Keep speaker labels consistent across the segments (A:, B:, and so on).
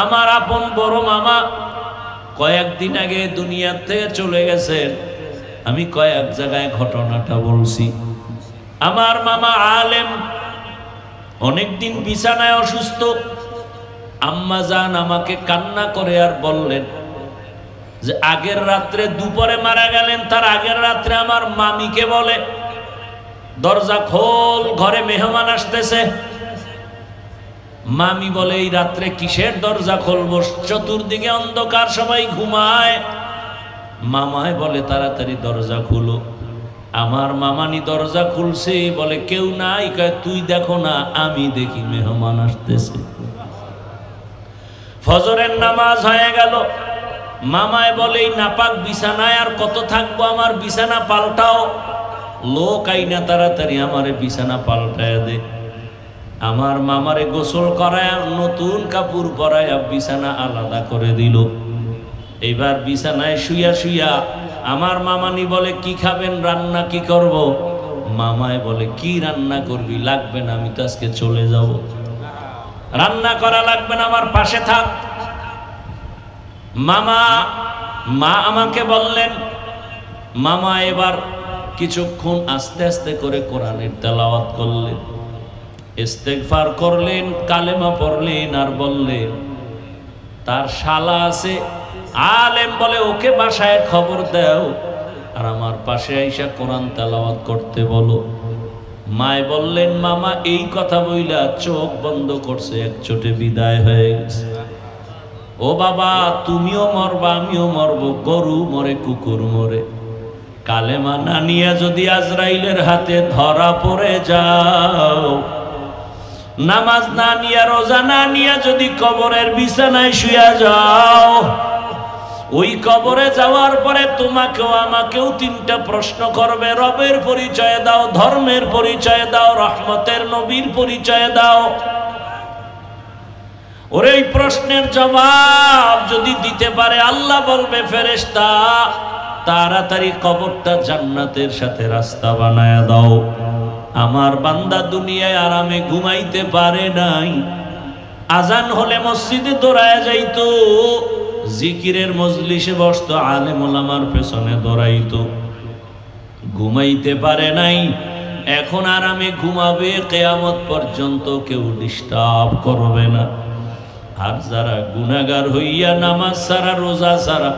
A: আমার আপন বড় মামা কয়েকদিন আগে দুনিয়া থেকে চলে গেছেন। আমি কয়েক জায়গায় ঘটনাটা বলছি। আমার মামা আলেম, অনেকদিন বিছানায় অসুস্থ। আম্মা জান আমাকে কান্না করে আর বললেন যে আগের রাত্রে দুপুরে মারা গেলেন, তার আগের রাত্রে আমার মামিকে বলে দরজা খোল, ঘরে মেহমান আসতেছে। মামি বলে এই রাত্রে কিসের দরজা খুলবো, চতুর্দিকে অন্ধকার, সবাই ঘুমায়। মামায় বলে তাড়াতাড়ি দরজা খুলো। আমার মামানি দরজা খুলছে, বলে কেউ নাই। কয় তুই দেখো না, আমি দেখি মেহমান আসতেছে। ফজরের নামাজ হয়ে গেল। মামায় বলে এই নাপাক বিছানায় আর কত থাকবো, আমার বিছানা পাল্টাও। লোক আইনা তাড়াতাড়ি আমারে বিছানা পাল্টায় দে। আমার মামারে গোসল করায়, নতুন কাপড় পরায় বিছানা আলাদা করে দিল। এইবার বিছানায় শুইয়া শুইয়া আমার মামানি বলে কি খাবেন, রান্না কি করব? মামায় বলে কি রান্না করবি? লাগবে না, আমি তো আজকে চলে যাব। রান্না করা লাগবে না, আমার পাশে থাক। মা আমাকে বললেন। মামা এবার কিছুক্ষণ আস্তে আস্তে করে কোরআনের তেলাওয়াত করলেন, ইস্তেগফার করলেন, কালেমা পড়লেন, আর বললেন তার শালা আছে আলেম, বলে ওকে বাসায় খবর দাও আর আমার পাশে আইসা কোরআন তেলাওয়াত করতে বলো। মায় বললেন মামা এই কথা বইলা চোখ বন্ধ করছে, এক চোটে বিদায় হয়ে গেছে। ও বাবা, তুমিও মরবা, আমিও মরব, গরু মরে, কুকুর মরে। কালেমা না নিয়া যদি আজরাইলের হাতে ধরা পড়ে যাও, নামাজ না নিয়া, রোজা না নিয়া যদি কবরের বিছানায় শুয়া যাও, ওই কবরে যাওয়ার পরে তোমাকেও আমাকেও তিনটা প্রশ্ন করবে। রবের পরিচয় দাও, ধর্মের পরিচয় দাও, রহমতের নবীর পরিচয় দাও। ওর এই প্রশ্নের জবাব যদি দিতে পারে, আল্লাহ বলবে ফেরেশতা তাড়াতাড়ি কবরটা জান্নাতের সাথে রাস্তা বানায়া দাও। আমার বান্দা দুনিয়ায় আরামে ঘুমাইতে পারে নাই, আজান হলে মসজিদে দৌড়ায় যাইতো, জিকিরের মজলিসে বসতো, আলেম ওলামার পেছনে দৌড়াইতো, ঘুমাইতে পারে নাই। এখন আরামে ঘুমাবে, কিয়ামত পর্যন্ত কেউ ডিস্টার্ব করবে না। আর যারা গুনাহগার হইয়া নামাজ ছাড়া, রোজা ছাড়া,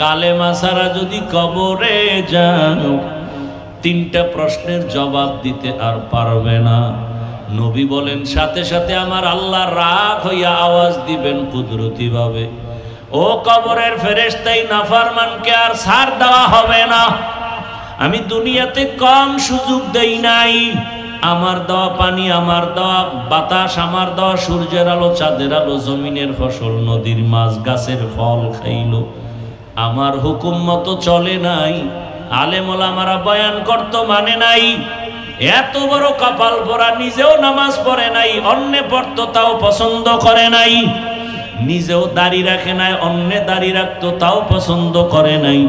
A: কালেমা ছাড়া যদি কবরে যাও, তিনটা প্রশ্নের জবাব দিতে আর পারবে না। নবী বলেন সাথে সাথে আমার আল্লাহ রাগ হইয়া আওয়াজ দিবেন কুদরতি ভাবে, ও কবরের ফেরেশতাই নাফরমানকে আর ছাড় দেওয়া হবে না। আমি দুনিয়াতে কম সুযোগ দেই নাই। আমার দেওয়া পানি, আমার দেওয়া বাতাস, আমার দেওয়া সূর্যের আলো, চাঁদের আলো, জমিনের ফসল, নদীর মাছ, গাছের ফল খাইলো, আমার হুকুম মতো চলে নাই। আলেম ওলামারা বয়ান করতো, মানে নাই। এত বড় কপাল পরা, নিজেও নামাজ পড়ে নাই, অন্যে পড়তো তাও পছন্দ করে নাই। নিজেও দাড়ি রাখে নাই, অন্যে দাড়ি রাখতো তাও পছন্দ করে নাই।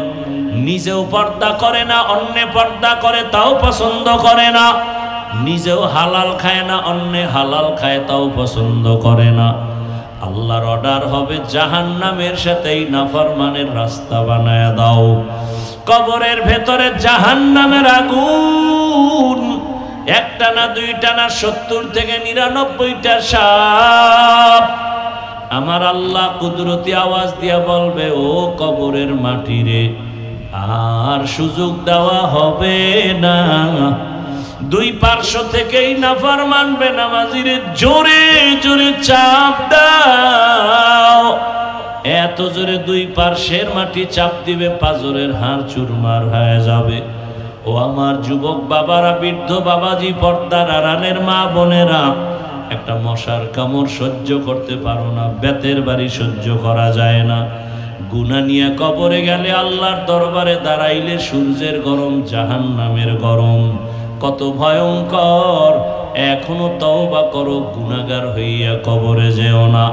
A: নিজেও পর্দা করে না, অন্যে পর্দা করে তাও পছন্দ করে না। নিজেও হালাল খায় না, অন্যে হালাল খায় তাও পছন্দ করে না। আল্লাহর অর্ডার হবে জাহান্নামের সাথেই নাফরমানের রাস্তা বানায় দাও। কবরের ভেতরে জাহান্নামের আগুন, একটা না দুইটা না 70 থেকে 99টা সাপ। আমার আল্লাহ কুদরতি আওয়াজ দিয়া বলবে, ও কবরের মাটি রে, আর সুযোগ দেওয়া হবে না। দুই পার্শ্ব থেকেই নাফরমান বেনামাজিরে জোরে জোরে চাপ দাও। এত জোরে দুই পার্শ্বের মাটি চাপ দিবে, পাজরের হাড় চুরমার হয়ে যাবে। ও আমার যুবক বাবারা, বৃদ্ধ বাবাজি, পর্দার আড়ালের মা বোনেরা, একটা মশার কামড় সহ্য করতে পারো না, বেতের বাড়ি সহ্য করা যায় না। গুনাহ নিয়ে কবরে গেলে, আল্লাহর দরবারে দাঁড়াইলে সূর্যের গরম, জাহান্নামের গরম, কত ভয়ঙ্কর। এখনো তওবা করো, গুনাহগার হইয়া কবরে যেও না।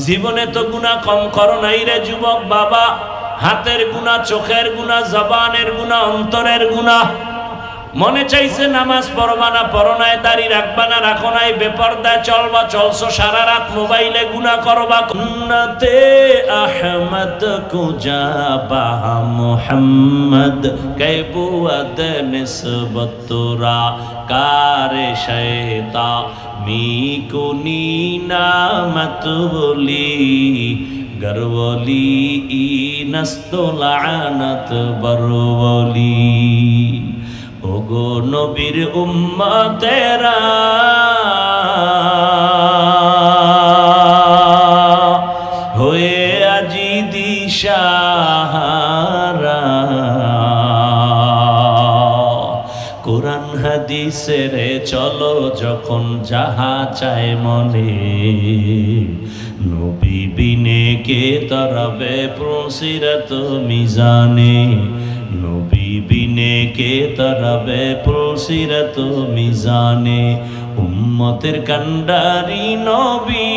A: জীবনে তো গুনাহ কম করো নাই রে যুবক বাবা। হাতের গুনাহ, চোখের গুনাহ, জবানের গুনাহ, অন্তরের গুনাহ। মনে চাইছে নামাজ পড়বা না পড়ো নাই, দাড়ি রাখবা না রাখো নাই, বেপরদায় চলবা চলছো, সারা রাত মোবাইলে গুনাহ করবা। উন্নতে আহমদ কুজাবা মুহাম্মদ কৈবুয়াদ নিসবতুরা কারে শয়তা মিকুনি নামত বলি গরবলি ইনস্তলানত বরবলি। ওগো নবীর উম্মতেরা হয়ে আজি দিশাহারা, কোরআন হাদিসের চলো যখন যাহা চায় মনে, নবী বিনে কে তরবে প্রসিরত মিজানে, নবী বিনে কে তরবে প্রসিরত মিজানে। উম্মতের কান্ডারি নবী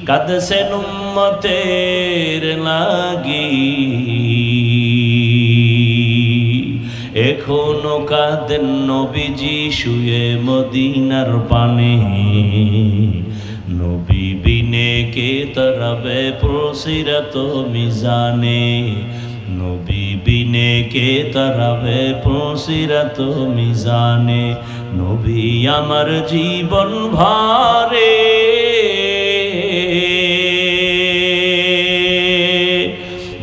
A: কাঁদছেন উম্মতের লাগি, এখনো কাঁদেন নবীজি শুয়ে মদিনার পানে, নবী বিনে কে তরবে প্রসিরত মিজানে, নবী বিনে কে তরবে প্রসিরত মিজানে। নবী আমার জীবন ভরে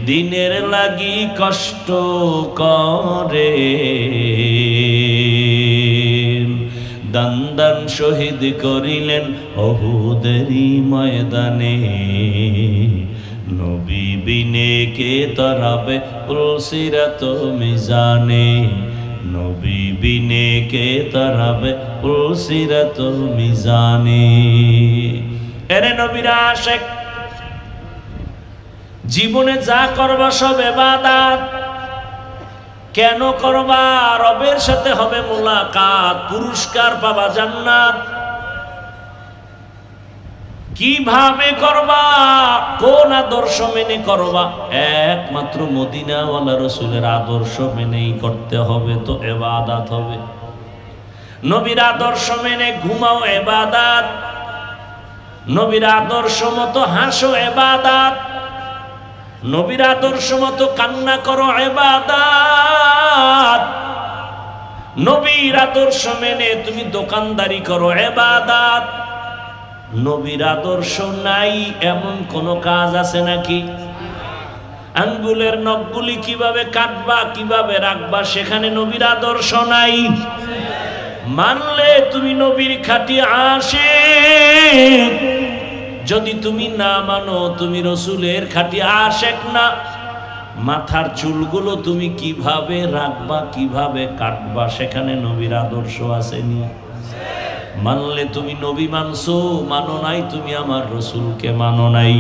A: দিনের লাগি কষ্ট করে, দান দান শহীদ করিলেন উহুদেরই ময়দানে, নবী বিনে কে তরাবে প্রসিরত মিজানে, নবী বিনে কে তরাবে প্রসিরত মিজানে। এরে নবীর আশিক, জীবনে যা করবা সব ইবাদত। কেন করবা? রবের সাথে হবে মুলাকাত, পুরস্কার পাবা জান্নাত। কিভাবে করবা? কোন আদর্শ মেনে করবা? একমাত্র মদিনাওয়ালা রাসূলের আদর্শ মেনেই করতে হবে, তো ইবাদত হবে। নবীর আদর্শ মেনে ঘুমাও ইবাদত, নবীর আদর্শ মতো হাসো ইবাদত, নবীর আদর্শ মতো কান্না করো ইবাদত, নবীর আদর্শ মেনে তুমি দোকানদারি করো ইবাদত। নবীর আদর্শ নাই এমন কোন কাজ আছে নাকি? আঙ্গুলের নখগুলি কিভাবে কাটবা কিভাবে রাখবা সেখানে নবীর আদর্শ নাই। মানলে তুমি নবীর খাঁটি আশিক, যদি তুমি না মানো তুমি রসুলের খাঁটি আশিক না। মাথার চুলগুলো তুমি কিভাবে রাখবা কিভাবে কাটবা সেখানে নবীর আদর্শ আসেনি। মানলে তুমি নবী মানছো, মানো নাই তুমি আমার রসুলকে মানো নাই।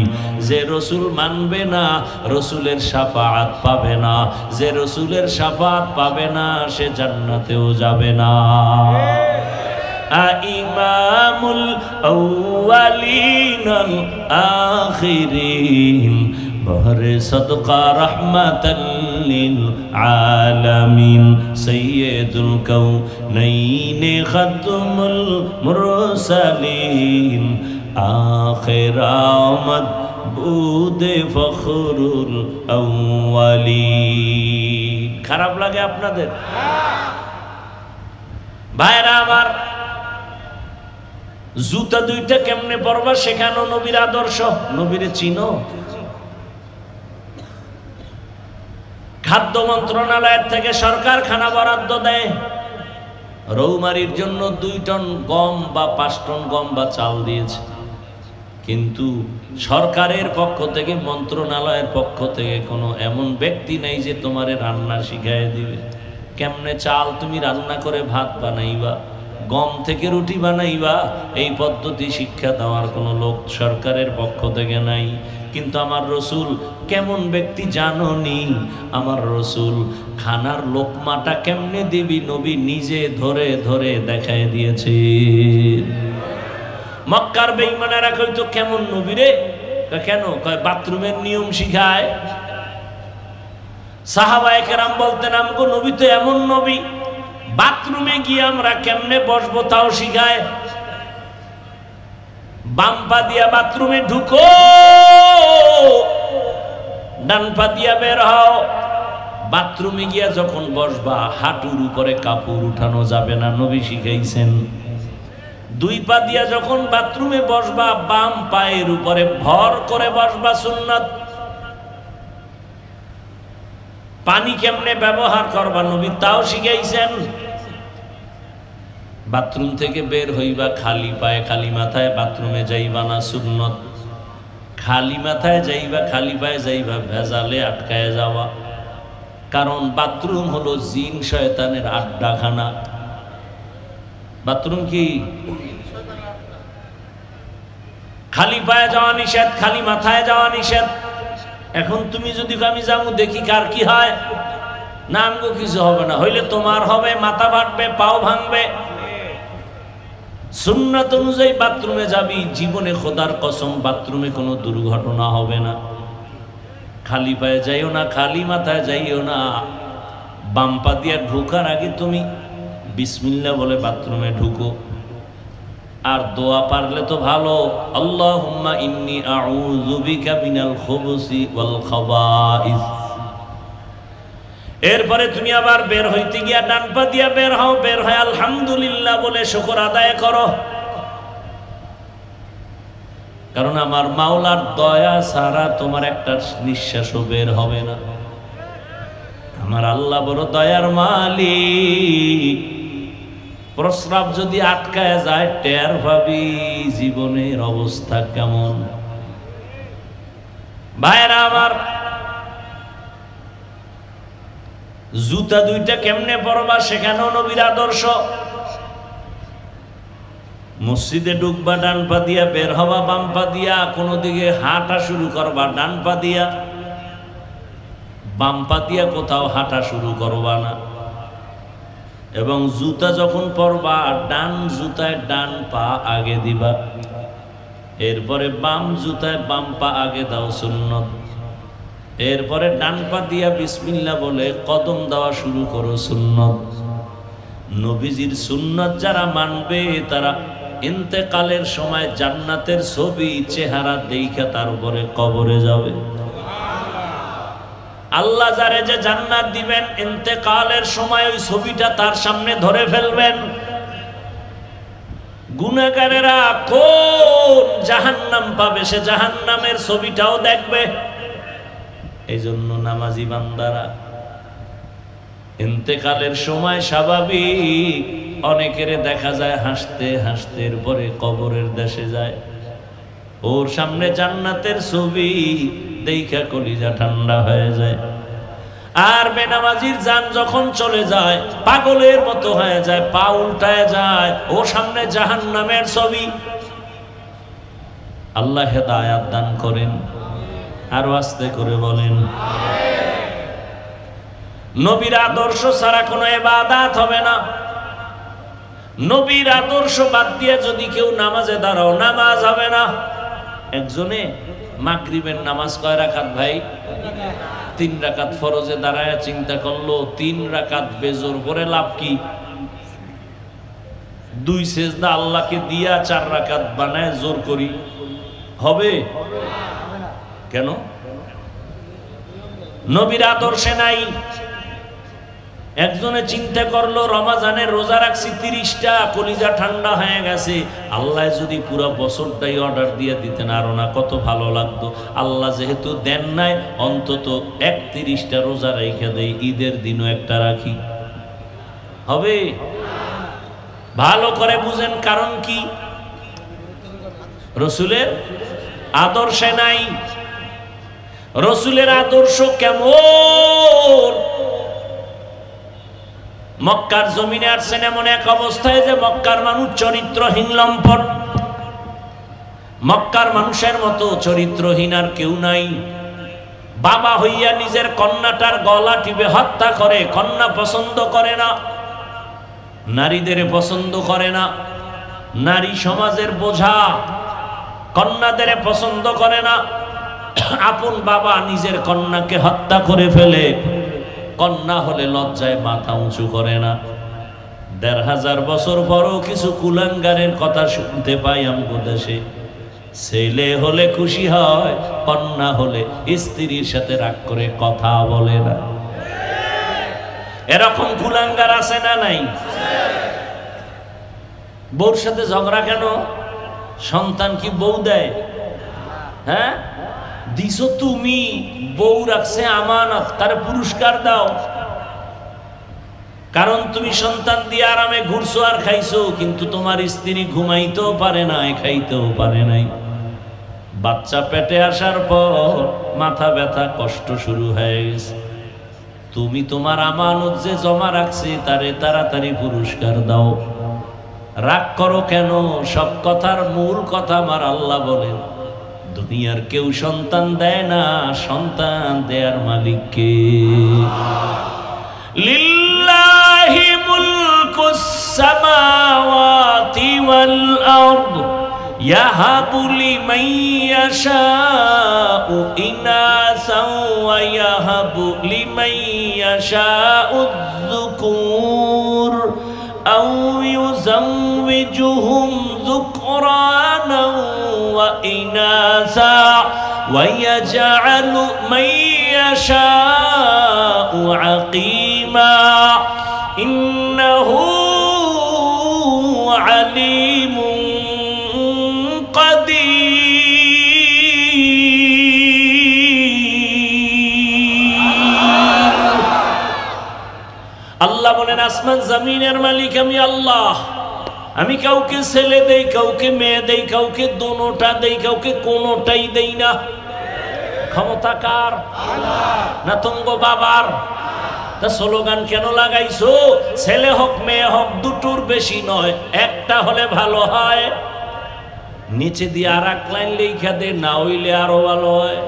A: যে রসুল মানবে না রসুলের শাফাআত পাবে না, যে রসুলের শাফাআত পাবে না সে জান্নাতেও যাবে না। ইমামুল আউয়ালিন আখিরিন বহরে সদকা রহমাতাল লিল আলামিন সাইয়্যিদুল কাউনাইন খাতমুল মুরসালিন আখির আমদ বুদে ফখরুল আউয়ালিন। খারাপ লাগে আপনাদের? ভাইরা আমার, জুতা দুইটা কেমনে পরবা সেখানেও নবীর আদর্শ। নবীরে চিনো? খাদ্য মন্ত্রণালয়ের থেকে সরকার খানা বরাদ্দ দেয়, রৌমারির জন্য 2 টন গম বা 5 টন গম বা চাল দিয়েছে, কিন্তু সরকারের পক্ষ থেকে মন্ত্রণালয়ের পক্ষ থেকে কোনো এমন ব্যক্তি নেই যে তোমারে রান্না শিখায় দিবে। কেমনে চাল তুমি রান্না করে ভাত বানাইবা, গম থেকে রুটি বানাইবা, এই পদ্ধতি শিক্ষা দেওয়ার কোনো লোক সরকারের পক্ষ থেকে নাই। কিন্তু আমার রসুল কেমন ব্যক্তি জানোনি? আমার রসুল খানার লোকমাটা কেমনে দিবি নবী নিজে ধরে ধরে দেখায় দিয়েছে। মক্কার বেঈমানেরা কইতো কেমন নবী রে? কেন? কয় বাথরুমের নিয়ম শিখায়। সাহাবায়ে কেরাম বলতেন আমগো নবী তো এমন নবী, বাথরুমে গিয়ে আমরা কেমনে বসবো তাও শিখায়। বাম পা দিয়া বাথরুমে ঢুকো, ডান পা দিয়া বের হও। বাথরুমে গিয়া যখন বসবা হাঁটুর উপরে কাপড় উঠানো যাবে না, নবী শিখাইছেন। দুই পা দিয়া যখন বাথরুমে বসবা বাম পায়ের উপরে ভর করে বসবা, সুন্নাত। পানি কেমনে ব্যবহার করবা নবী তাও শিখাইছেন। বাথরুম থেকে বের হইবা খালি পায়ে খালি মাথায় বাথরুমে যাইবা না, সুন্নত। খালি মাথায় যাইবা, খালি পায়ে যাইবা, ভেজালে আটকায় যাওয়া। কারণ বাথরুম হলো জিন শয়তানের আড্ডাখানা। বাথরুম কি খালি পায়ে যাওয়া নিষেধ, খালি মাথায় যাওয়া নিষেধ। এখন তুমি যদি আমি যাবো দেখি কার কি হয়, না আমগো কিছু হবে না, হইলে তোমার হবে, মাথা ফাটবে, পাও ভাঙবে। সুন্নাত অনুযায়ী বাথরুমে যাবি, জীবনে খোদার কসম বাথরুমে কোনো দুর্ঘটনা হবে না। খালি পায়ে যাইও না, খালি মাথায় যাইও না। বাম পা দিয়া ঢোকার আগে তুমি বিসমিল্লাহ বলে বাথরুমে ঢুকো। আর দোয়া পারলে তো ভালো, আল্লাহুম্মা ইন্নী আউযু বিকা মিনাল খুবুসি ওয়াল খাবাইস। এরপরে তুমি আবার বের হইতে গিয়া ডান পা দিয়া বের হও, বের হয় আলহামদুলিল্লাহ বলে শুকর আদায় করো। কারণ আমার মাওলার দয়া ছাড়া তোমার একটা নিঃশ্বাসও বের হবে না। আমার আল্লাহ বড় দয়ার মালিক। প্রস্রাব যদি আটকায় যায় টের ভাবি জীবনের অবস্থা কেমন। ভাইরা আমার, জুতা দুইটা কেমনে পরবা সেখানেও নবীর আদর্শ। মসজিদে ঢুকবা ডান পা দিয়া, বের হবা বাম পা দিয়া, কোনো দিকে হাঁটা শুরু করবা ডান পা দিয়া, বাম পা দিয়া কোথাও হাঁটা শুরু করবা না। এবং জুতা যখন পরবা ডান জুতায় ডান পা আগে দিবা, এরপরে বাম জুতায় বাম পা আগে দাও, সুন্নত। এরপরে ডান পা দিয়া বিসমিল্লাহ বলে কদম দেওয়া শুরু করো, সুন্নত। নবীজির সুন্নত যারা মানবে তারা ইন্তেকালের সময় জান্নাতের ছবি চেহারা দেখা তারপরে কবরে যাবে। আল্লাহ যারে যে জান্নাত দিবেন ইন্তেকালের সময় ওই ছবিটা তার সামনে ধরে ফেলবেন। গুনাহগারেরা কোন জাহান্নাম পাবে সে জাহান্নামের ছবিটাও দেখবে। এই জন্য নামাজি বান্দারা ইন্তেকালের সময় স্বাভাবিক অনেকের দেখা যায় হাসতে হাসতে পরে কবরের দেশে যায়, ওর সামনে জান্নাতের ছবি দেখা কলিজা ঠান্ডা হয়ে যায়। আর বেনামাজির জান যখন চলে যায় পাগলের মতো হয়ে যায়, পা উল্টায় যায়, ওর সামনে জাহান্নামের ছবি। আল্লাহ হেদায়াত দান করেন। আরো আস্তে করে বলেন। নবীর আদর্শ ছাড়া কোনো ইবাদত হবে না। নবীর আদর্শ বাদ দিয়ে যদি কেউ নামাজে দাঁড়াও নামাজ হবে না। একজনে মাগরিবের নামাজ কয় রাকাত ভাই? 3 রাকাত ফরজে দাঁড়ায় চিন্তা করলো 3 রাকাত বেজোর করে লাভ কি? 2 সেজদা আল্লাহকে দিয়া 4 রাকাত বানায় জোর করি, হবে? কেন? নবীর আদর্শে নাই। একজনে চিন্তা করলো রমাজানের রোজা রাখছি 30টা, কলিজা ঠান্ডা হয়ে গেছে। আল্লাহ যদি পুরো বছরটাই অর্ডার দিয়ে দিতেন আরো না কত ভালো লাগতো। আল্লাহ যেহেতু দেন নাই অন্তত 31টা রোজা রেখে দেই, ঈদের দিনও একটা রাখি, হবে? ভালো করে বুঝেন কারণ কি? রসুলের আদর্শে নাই। রসুলের আদর্শ কেমন? মক্কার জমিনে আসছেন এমন এক অবস্থায় যে মক্কার মানুষ চরিত্রহীন লম্পট। মক্কার মানুষের মতো চরিত্রহীন আর কেউ নাই। বাবা হইয়া নিজের কন্যাটার গলা টিপে হত্যা করে। কন্যা পছন্দ করে না, নারীদের পছন্দ করে না, নারী সমাজের বোঝা, কন্যাদের পছন্দ করে না। আপন বাবা নিজের কন্যাকে হত্যা করে ফেলে, কন্যা হলে লজ্জায় মাথা উঁচু করে না। ১৫০০ বছর পরও কিছু কুলাঙ্গারের কথা শুনতে পাই আমগো দেশে। ছেলে হলে খুশি হয়, কন্যা হলে স্ত্রীর সাথে রাগ করে কথা বলে না। এরকম কুলাঙ্গার আছে না নাই? বউর সাথে ঝগড়া কেন? সন্তান কি বউ দেয়? হ্যাঁ, দিছো তুমি, বউ রাখছে আমানত, তার পুরস্কার দাও। কারণ তুমি সন্তান দিয়ে আরামে ঘুরছো আর খাইছো, কিন্তু তোমার স্ত্রী ঘুমাইতেও পারে নাই, খাইতেও পারে নাই। বাচ্চা পেটে আসার পর মাথা ব্যথা, কষ্ট শুরু হয়ে গেছে। তুমি তোমার আমানত যে জমা রাখছে তারে তাড়াতাড়ি পুরস্কার দাও। রাগ করো কেন? সব কথার মূল কথা আমার আল্লাহ বলেন, দুনিয়ার কেউ সন্তান দেয় না, সন্তান দেয়ার মালিক কে? লিল্লাহি মুলকুস সামাওয়াতি ওয়াল আরদ ইয়াহাবু লিমান ইয়াশাউ ইনাসাও ওয়া ইয়াহাবু লিমান ইয়াশাউ যুকুর আও ইউযাওয়িজুহুম যুকরানা ওয়া ইনাসা ওয়া ইয়াজআলু মান ইয়াশাউ আকিমা ইন্নাহু আলিমুন আল্লাহ বলেন, আসমান জমিনের মালিক আমি আল্লাহ। আমি কাউকে ছেলে দেই, কাউকে মেয়ে দেই, কাউকে দোনোটা দেই, কাউকে কোনোটাই দেই না। ক্ষমতা কার? না তুঙ্গ বাবার? তা স্লোগান কেন লাগাইছো? ছেলে হোক মেয়ে হোক দুটোর বেশি নয়, একটা হলে ভালো হয়। নিচে দিয়ে আর এক লাইন লেখা দে, না হইলে আরো ভালো হয়।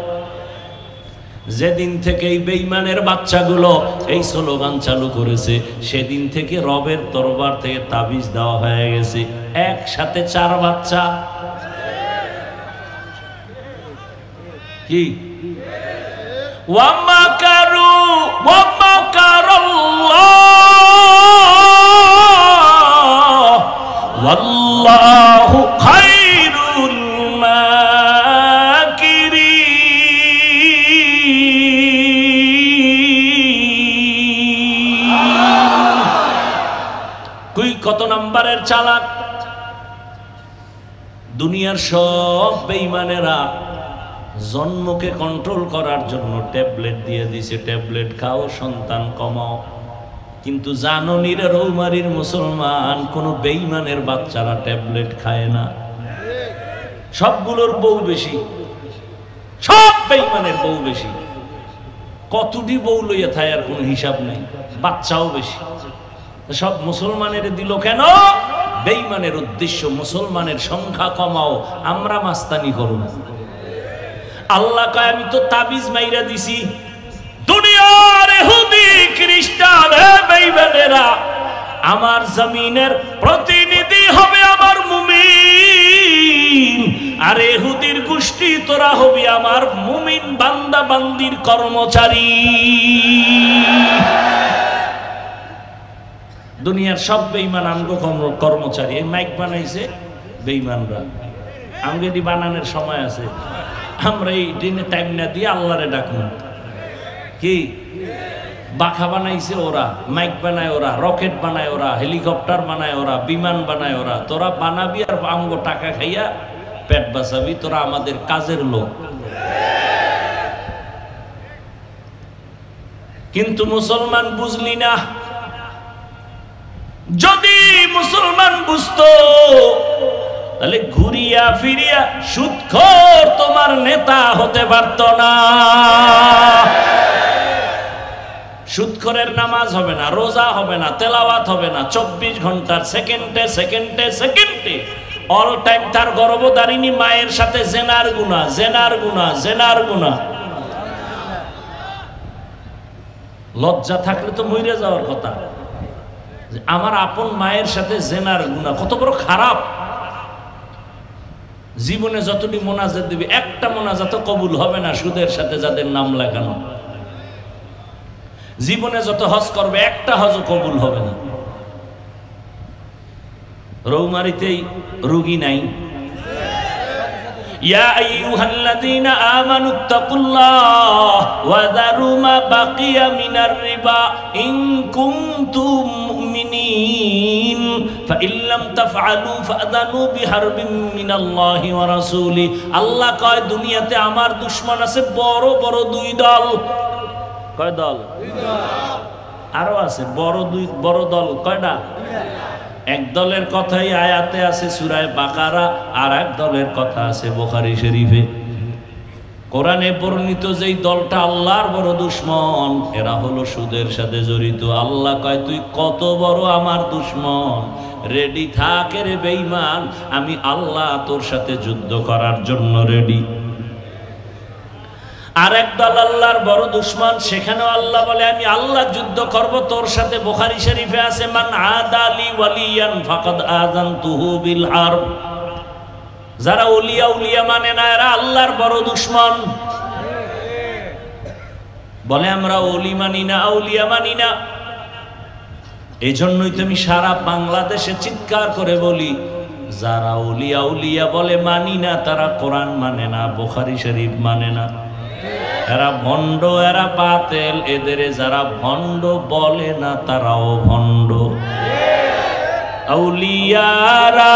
A: যেদিন থেকে এই বেঈমানের বাচ্চাগুলো এই স্লোগান চালু করেছে, সেদিন থেকে রবের দরবার থেকে তাবিজ দেওয়া হয়ে গেছে, একসাথে 4 বাচ্চা। কি ওয়ামাকারু ওয়ামাকারাল্লাহ ওয়াল্লাহু খায়রুল কত নাম্বারের চালাক! দুনিয়ার সব বেঈমানেরা জন্মকে কন্ট্রোল করার জন্য ট্যাবলেট দিয়ে দিছে, ট্যাবলেট খাও, সন্তান কমাও। কিন্তু জাননীর রৌমারির মুসলমান কোন বেঈমানের বাচ্চারা ট্যাবলেট খায় না। সবগুলোর বউ বেশি, সব বেঈমানের বউ বেশি। কতটি বউ লইয়া থায় আর কোনো হিসাব নেই, বাচ্চাও বেশি। সব মুসলমানের দিল কেন? বেঈমানের উদ্দেশ্য মুসলমানের সংখ্যা কমাও, আমরা মাস্তানি করব। আল্লাহ কয়, আমি তো তাবিজ মাইরা দিছি। দুনিয়ার ইহুদি খ্রিস্টান বেঈমানেরা আমার জমিনের প্রতিনিধি হবে আমার মুমিন, আর ইহুদির গোষ্ঠী তোরা হবি আমার মুমিন বান্দা বান্দির কর্মচারী। দুনিয়ার সব বেঈমান আমগো কর্মচারী। এই মাইক বানাইছে বেঈমানরা, আমগেদি বানানোর সময় আছে। আমরা এই দিনে টাইম না দিয়ে আল্লাহরে ডাকুন। কি বাখা বানাইছে ওরা, মাইক বানায় ওরা, রকেট বানায় ওরা, হেলিকপ্টার বানায় ওরা, বিমান বানায় ওরা। তোরা বানাবি আর আমগো টাকা খাইয়া পেট বাঁচাবি, তোরা আমাদের কাজের লোক। কিন্তু মুসলমান বুঝলি না। যদি মুসলমান বুঝতো তাহলে ঘুরিয়া ফিরিয়া সুদখোর তোমার নেতা হতে পারত না। সুদখোরের নামাজ হবে না, রোজা হবে না, তেলাওয়াত হবে না, 24 ঘন্টার সেকেন্ডে সেকেন্ডে সেকেন্ডে অল টাইম তার গর্ভধারিণী মায়ের সাথে জেনার গুনাহ, জেনার গুনাহ, জেনার গুনাহ। লজ্জা থাকলে তো মরে যাওয়ার কথা। আমার আপন মায়ের সাথে জেনার গুনাহ কত বড় খারাপ। জীবনে যতটি মোনাজাত দিবে, একটা মোনাজাত কবুল হবে না সুদের সাথে যাদের নাম লাগানো। জীবনে যত হজ করবে একটা হজও কবুল হবে না। রৌমারিতেই রুগী নাই। ইয়া আইয়ুহাল্লাযীনা আমানুত্তাকুল্লাহ ওয়া যারু মা বাকিয়া মিনার রিবা ইন কুনতুম মুমিনিন ফাইন লাম তাফআলু ফাআযানু বিহারবিন মিনাল্লাহি ওয়া রাসূলি। আল্লাহ কয় দুনিয়াতে আমার দুশমন আছে বড় বড় দুই দল। কয় দল? দুই দল। আরো আছে বড় দল কয়টা? এক দলের কথাই আয়াতে আছে সূরা বাকারা, আর এক দলের কথা আছে বুখারী শরীফে। কোরআনে বর্ণিত যেই দলটা আল্লাহর বড় দুশমন, এরা হলো সুদের সাথে জড়িত। আল্লাহ কয় তুই কত বড় আমার দুশমন, রেডি থাক রে বেঈমান, আমি আল্লাহ তোর সাথে যুদ্ধ করার জন্য রেডি। আর এক দল আল্লাহর বড় দুশমন, সেখানেও আল্লাহ বলে আমি আল্লাহ যুদ্ধ করব তোর সাথে। বুখারী শরীফে আছে মান আদালি ওয়ালিয়ান ফাকাদ আযানতুহু বিল হারব। যারা উলিয়া মানে না, এরা আল্লাহর বড় দুশমন। বলে আমরা ওলি মানি না, আউলিয়া মানি না। এই জন্যই তো আমি সারা বাংলাদেশে চিৎকার করে বলি, যারা উলিয়া বলে মানি না, তারা কোরআন মানে না, বুখারী শরীফ মানে না। এরা ভণ্ড, এরা বাতিল। এদের যারা ভণ্ড বলে না, তারাও ভণ্ড। আউলিয়ারা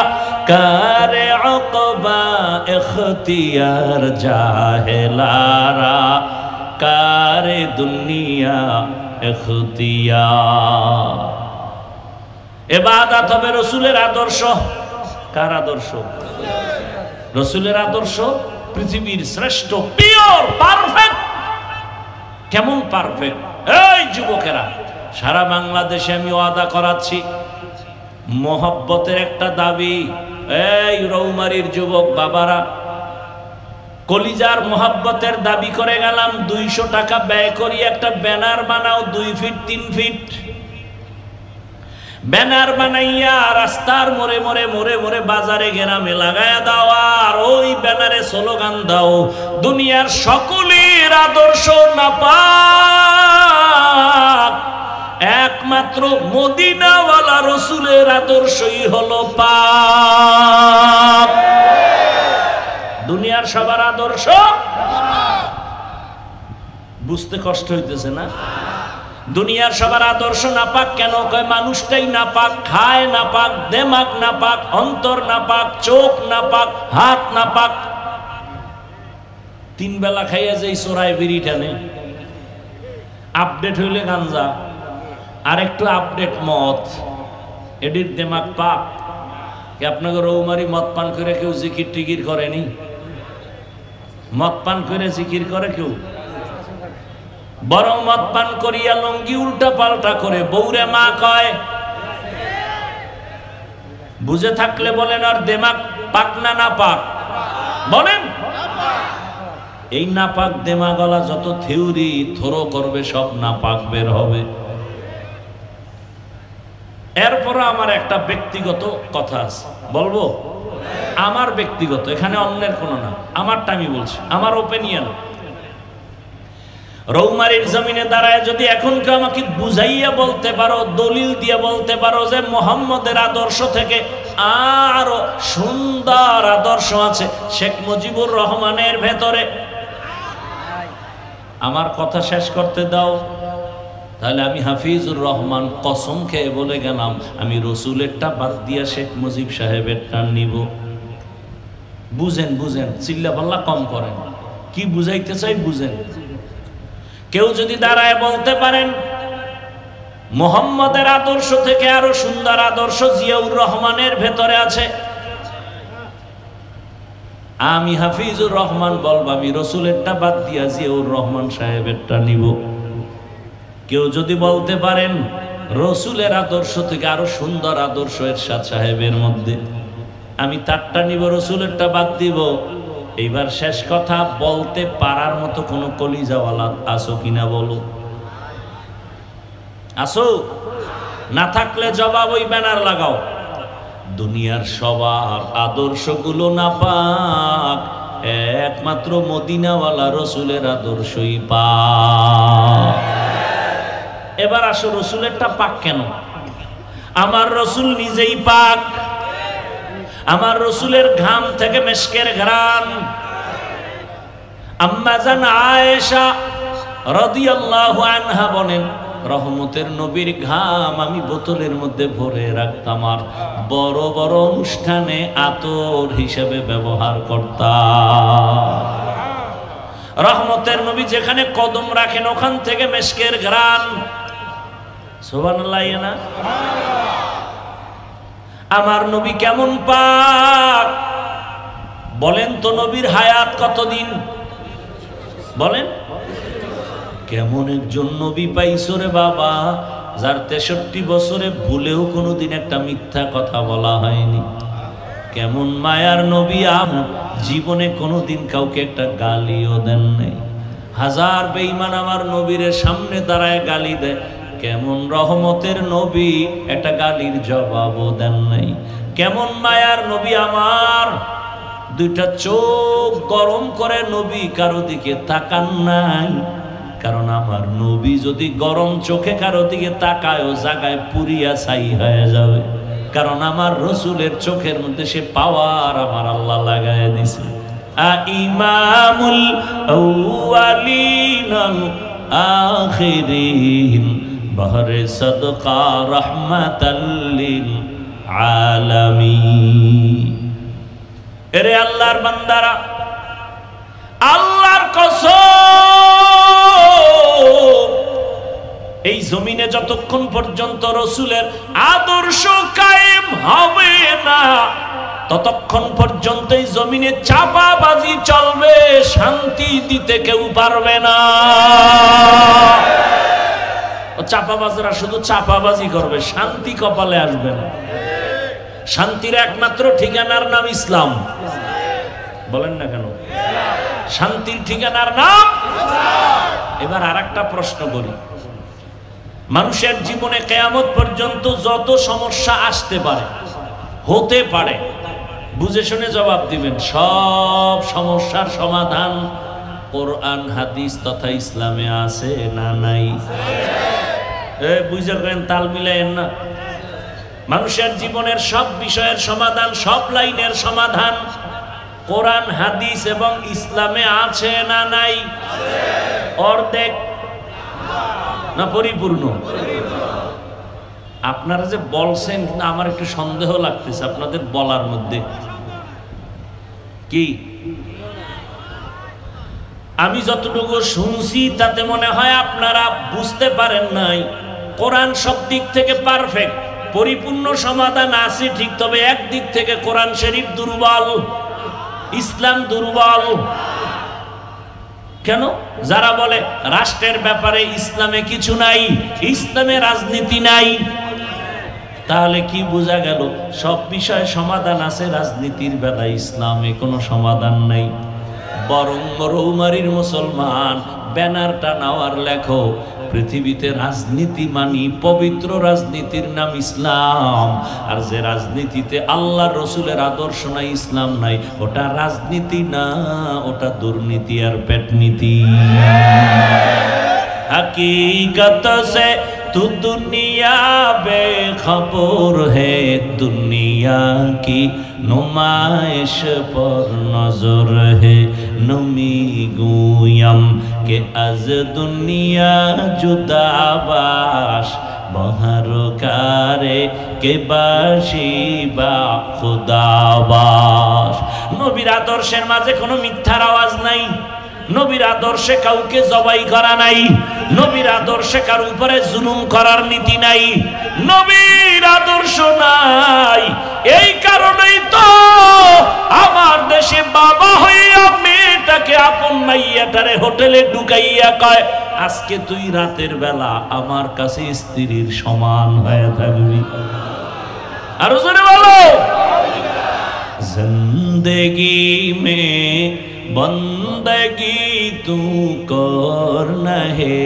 A: কারে আকবা ইখতিয়ার, জাহেলারা কারে দুনিয়া ইখতিয়ার। ইবাদত হবে রাসূলের আদর্শ। কার আদর্শ? রাসূলের আদর্শ। পৃথিবীর শ্রেষ্ঠ, পিওর, পারফেক্ট। কেমন পারফেক্ট? এই যুবকেরা, সারা বাংলাদেশে আমি ওয়াদা করাচ্ছি, মোহব্বতের একটা দাবি। এই রৌমারীর যুবক বাবারা, কলিজার মোহব্বতের দাবি করে গেলাম, 200 টাকা ব্যয় করি একটা ব্যানার বানাও, 2 ফিট 3 ফিট ব্যানার বানাইয়া রাস্তার মোড়ে মোড়ে মোড়ে মোড়ে বাজারে গ্রামে লাগায়া দাও, আর ওই ব্যানারে স্লোগান দাও, দুনিয়ার সকলের আদর্শ নাপাক, একমাত্র মদিনাওয়ালা রাসূলের আদর্শই হলো পাক। দুনিয়ার সবার আদর্শ বুঝতে কষ্ট হইতেছে না? দুনিয়ার সবার আদর্শ নাপাক কেন? কয় মানুষটাই নাপাক, খায় নাপাক, দেমাগ নাপাক, অন্তর নাপাক, চোখ নাপাক, হাত নাপাক। 3 বেলা খাইয়া যেই চোরাই বিড়ি টানে, আপডেট হইলে গাঞ্জা, আর একটু আপডেট মদ, এডির দেমাগ পাক। কি আপনাকে রৌমারি মদ পান করে কেউ জিকির টিকির করেনি? মদ পান করে জিকির করে কেউ? বরং মদ পান করিয়া লঙ্গি উল্টা পাল্টা করে বৌরে মা কয়। বুঝে থাকলে বলেন, আর দেমাগ পাক না নাপাক? বলেন। এই নাপাক দেমাগলা যত থিওরি থরো করবে, সব নাপাক বের হবে। এরপর আমার একটা ব্যক্তিগত কথা আছে, বলবো? আমার ব্যক্তিগত, এখানে অন্যের কোনো না, আমারটা আমি বলছি, আমার ওপিনিয়ন। রৌমারীর জমিনে দাঁড়ায় যদি এখন কেউ আমাকে বুঝাইয়া বলতে পারো, দলিল দিয়ে বলতে পারো যে মুহাম্মদের আদর্শ থেকে আরো সুন্দর আদর্শ আছে শেখ মুজিবুর রহমানের ভেতরে, আমার কথা শেষ করতে দাও, তাহলে আমি হাফিজুর রহমান কসম খেয়ে বলে গেলাম, আমি রসুলেরটা বাদ দিয়া শেখ মুজিব সাহেবেরটা নিব। বুঝেন বুঝেন, চিল্লা পাল্লা কম করেন, কি বুঝাইতে চাই বুঝেন। কেউ যদি দাঁড়ায় বলতে পারেন মুহাম্মদের আদর্শ থেকে আরো সুন্দর আদর্শ জিয়াউর রহমানের ভেতরে আছে, আমি হাফিজুর রহমান বলবো আমি রসুলেরটা বাদ দিয়া জিয়াউর রহমান সাহেবেরটা নিব। কেউ যদি বলতে পারেন রসুলের আদর্শ থেকে আরো সুন্দর আদর্শ এরশাদ সাহেবের মধ্যে, আমি তারটা নিব, রসুলেরটা বাদ দিব। এইবার শেষ কথা, বলতে পারার মতো কোনো কলিজাওয়ালা আসো কিনা বলো? আসো? না থাকলে জবাব ওই ব্যানার লাগাও, দুনিয়ার সবার আদর্শগুলো নাপাক, একমাত্র মদিনাওয়ালা রসুলের আদর্শই পাক। এবার আসো রসুলেরটা পাক কেন? আমার রসুল নিজেই পাক, আমার রসুলের ঘাম থেকে মেশকের ঘ্রাণ। আম্মা জান আয়েশা রাদিয়াল্লাহু আনহা বলেন, রহমতের নবীর ঘাম আমি বোতলের মধ্যে ভরে রাখতাম আর বড় বড় অনুষ্ঠানে আতর হিসেবে ব্যবহার করতাম। রহমতের নবী যেখানে কদম রাখেন ওখান থেকে মেশকের ঘ্রাণ। সুবহানাল্লাহ না? আমার নবী কেমন পাক বলেন তো? নবীর হায়াত কতদিন বলেন? কেমন একজন নবী পাইছো রে বাবা, যার 63 বছরে ভুলেও কোনোদিন একটা মিথ্যা কথা বলা হয়নি। কেমন মায়ার নবী, জীবনে কোনোদিন কাউকে একটা গালিও দেন নাই। হাজার বেঈমান আমার নবীর সামনে দাঁড়ায় গালি দেয়, কেমন রহমতের নবী, একটা গালির জবাবও দেন নাই। কেমন মায়ার নবী আমার, দুইটা চোখ গরম করে নবী কারো দিকে তাকান নাই। কারণ আমার নবী যদি গরম চোখে কারো দিকে তাকায়, ও জায়গায় পুরিয়া ছাই হয়ে যাবে। কারণ আমার রসুলের চোখের মধ্যে সে পাওয়ার আমার আল্লাহ লাগায় দিছে। ইমামুল আউয়ালিন আখিরিন বহরে সদকা রহমাতাল লিল আলামিন। এরে আল্লাহর বান্দারা, আল্লাহর কসম, এই জমিনে যতক্ষণ পর্যন্ত রসুলের আদর্শ কায়েম হবে না, ততক্ষণ পর্যন্ত এই জমিনে চাপাবাজি চলবে, শান্তি দিতে কেউ পারবে না। চাপাবাজরা শুধু চাপাবাজি করবে, শান্তি কপালে আসবে না। শান্তির একমাত্র ঠিকানার নাম ইসলাম। বলেন না কেন? শান্তির ঠিকানার নাম। এবার আরেকটা প্রশ্ন করি, মানুষের জীবনে কিয়ামত পর্যন্ত যত সমস্যা আসতে পারে, হতে পারে, বুঝে শুনে জবাব দিবেন। সব সমস্যার সমাধান কোরআন হাদিস তথা ইসলামে আছে না নাই? বুঝে করেন, তাল মিলাইয়েন না। মানুষের জীবনের সব বিষয়ের সমাধান, সব লাইনের সমাধান কোরআন হাদিস এবং ইসলামে আছে না নাই? অর্ধেক না পরিপূর্ণ? আপনারা যে বলছেন, কিন্তু আমার একটু সন্দেহ লাগতেছে আপনাদের বলার মধ্যে। কি আমি যতটুকু শুনছি তাতে মনে হয় আপনারা বুঝতে পারেন নাই। কোরআন সব দিক থেকে পারফেক্ট, পরিপূর্ণ সমাধান আছে ঠিক, তবে একদিক থেকে কোরআন শরীফ দুর্বল, ইসলাম দুর্বল। কেন? যারা বলে রাষ্ট্রের ব্যাপারে ইসলামে কিছু নাই, ইসলামে রাজনীতি নাই, তাহলে কি বোঝা গেল? সব বিষয়ে সমাধান আছে, রাজনীতির বেলায় ইসলামে কোনো সমাধান নাই। বরং রৌমারির মুসলমান ব্যানারটা নাওয়ার লেখো, পৃথিবীতে রাজনীতি মানি, পবিত্র রাজনীতির নাম ইসলাম। আর যে রাজনীতিতে আল্লাহর রসুলের আদর্শ নাই, ইসলাম নাই, ওটা রাজনীতি না, ওটা দুর্নীতি আর পেটনীতি। हकीकत से तू दुनिया बेखबर है, दुनिया की नुमाइश पर नजर है। नमी गुयम के अज दुनिया जुदाबाश, बहर कारे के बाशी बा खुदाबाश। नबीर आदर्शेर माঝে কোনো মিথ্যার আওয়াজ নাই, নবীর আদর্শে কাউকে জবাই করা নাই, নবীর আদর্শে কার উপরে জুলুম করার নীতি নাই, নবীর আদর্শ নাই। এই কারণেই তো আমার দেশে বাবা হইয়া মেয়েটাকে আপন মাইয়াটারে হোটেলে ঢুকাইয়া কয়, আজকে তুই রাতের বেলা আমার কাছে স্ত্রীর সমান হয়ে থাকবি। আরো জোরে বলো। জিন্দেগি মে बंदगी तू करना है,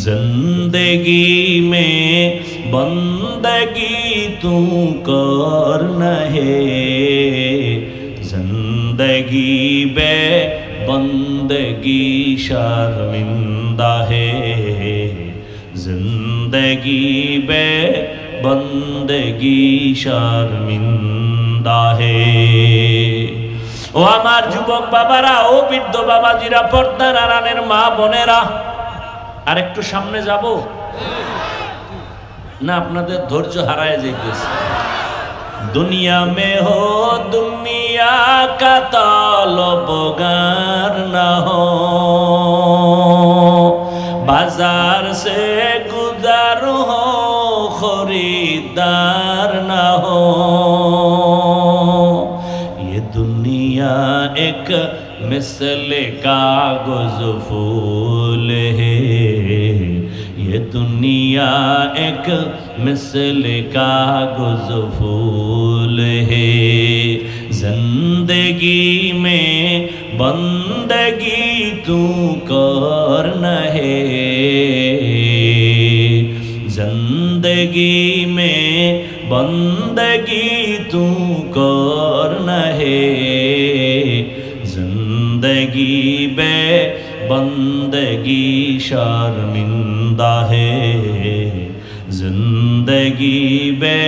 A: जिंदगी में बंदगी तू करना है। जिंदगी बे बंदगी शर्मिंदा शर्मिंदा है जिंदगी बे बंदगी शर्मिंदा है। ও আমার যুবক বাবারা, ও বৃদ্ধ বাবাজিরা, পর্দার আড়ালের মা বোনেরা, আর একটু সামনে যাব না? আপনাদের ধৈর্য হারায় যাইতেছে। दुनिया में हो दुनिया का तलबगार ना हो, बाजार से गुजर हो खरीदार ना हो। ये दुनिया एक मिसल कागज फूल है, ये दुनिया एक मिसल कागज फूल है। जिंदगी में बंदगी तू करना है, जिंदगी में बंदगी तू करना है। जिंदगी बे बंदगी शर्मिंदा है, जिंदगी बे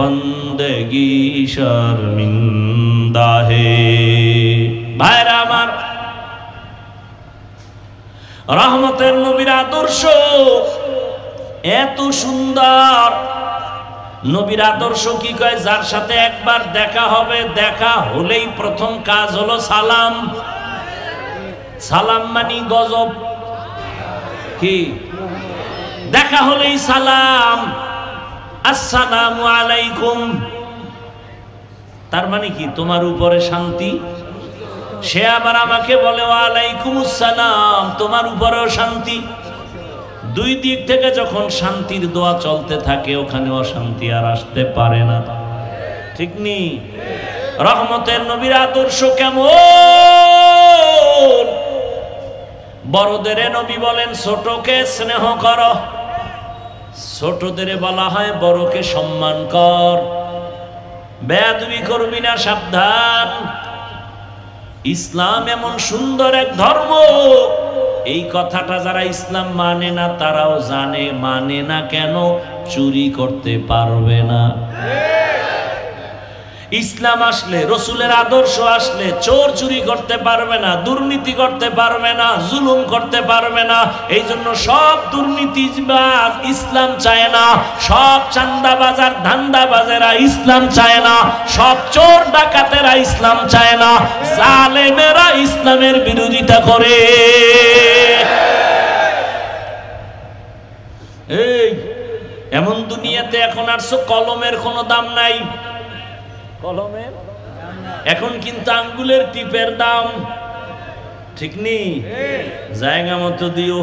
A: बंदगी शर्मिंदा है। भाईरा आमार, रहमतेर नबीर आदर्श एत सुंदर। नबीर आदर्श की कय, जार साथे एकबार देखा होबे, देखा होलेई प्रथम काज हलो सालाम। সালাম মানি গজব কি? দেখা হলেই সালাম, আসসালামু আলাইকুম। তার মানে কি? তোমার উপরে শান্তি। সে আবার আমাকে বলে ওয়ালাইকুম আসসালাম, তোমার উপরেও শান্তি। দুই দিক থেকে যখন শান্তির দোয়া চলতে থাকে, ওখানে অশান্তি আর আসতে পারে না, ঠিক নি? রহমতের নবীর আদর্শ কেমন? বড়দের নবী বলেন ছোটকে স্নেহ করো, ছোটদের বলা হয় বড়কে সম্মান কর, বেয়াদবি করবি না, সাবধান। ইসলাম এমন সুন্দর এক ধর্ম, এই কথাটা যারা ইসলাম মানে না তারাও জানে। মানে না কেন? চুরি করতে পারবে না। ইসলাম আসলে, রসুলের আদর্শ আসলে চোর চুরি করতে পারবে না, দুর্নীতি করতে পারবে না, জুলুম করতে পারবে না। এই জন্য সব দুর্নীতিবাজ ইসলাম চায় না, সব চান্দাবাজার ধান্দাবাজেরা ইসলাম চায় না, সব চোর ডাকাতেরা ইসলাম চায় না, জালেমেরা ইসলামের বিরোধিতা করে। এই এমন দুনিয়াতে এখন আসছো, কলমের কোনো দাম নাই। কলমের এখন কিন্তু আঙ্গুলের টিপের দাম, ঠিক নেই? জায়গা মতো দিও।